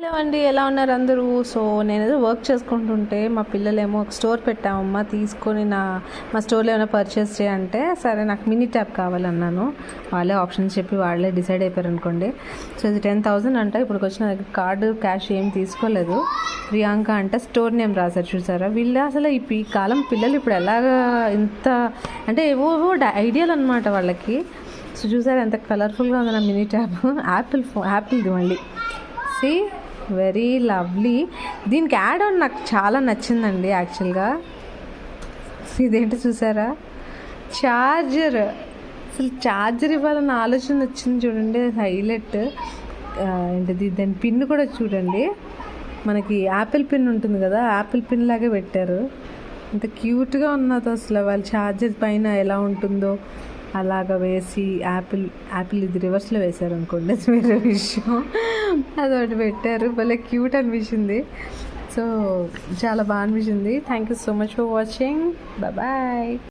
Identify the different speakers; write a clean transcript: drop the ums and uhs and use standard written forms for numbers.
Speaker 1: Hello అండి, ఎలా ఉన్నారు అందరూ? సో నేనేదో వర్క్ చేసుకుంటుంటే మా పిల్లలేమో ఒక స్టోర్ పెట్టామమ్మా, తీసుకొని మా స్టోర్లో ఏమైనా పర్చేస్ చేయంటే సరే నాకు మినీ ట్యాబ్ కావాలన్నాను. వాళ్ళే ఆప్షన్స్ చెప్పి వాళ్ళే డిసైడ్ అయిపోయారు అనుకోండి. సో ఇది 10,000 అంట. ఇప్పుడు వచ్చిన దగ్గర కార్డు క్యాష్ ఏం తీసుకోలేదు. ప్రియాంక అంటే స్టోర్ నేమ్ రాశారు, చూసారా? వీళ్ళు అసలు ఈ కాలం పిల్లలు ఇప్పుడు ఎలాగా ఇంత అంటే ఏవో ఐడియాలు అనమాట వాళ్ళకి. సో చూసారా ఎంత కలర్ఫుల్గా ఉంది నా మినీ ట్యాబ్. యాపిల్ది మళ్ళీ సి వెరీ లవ్లీ. దీనికి యాడ్ ఆన్ నాకు చాలా నచ్చిందండి యాక్చువల్గా. ఇదేంటి చూసారా, ఛార్జర్. అసలు ఛార్జర్ ఇవ్వాలన్న ఆలోచన వచ్చింది చూడండి, హైలైట్. ఏంటిది దాని పిన్ కూడా చూడండి, మనకి యాపిల్ పిన్ ఉంటుంది కదా, యాపిల్ పిన్ లాగే పెట్టారు. ఎంత క్యూట్గా ఉన్నదో అసలు. వాళ్ళు ఛార్జర్ పైన ఎలా ఉంటుందో అలాగ వేసి యాపిల్ ఇది రివర్స్లో వేశారు అనుకోండి, అది వేరే విషయం. అదొకటి పెట్టారు, భలే క్యూట్ అనిపించింది. సో చాలా బాగా అనిపించింది. Thank you so much for watching. Bye.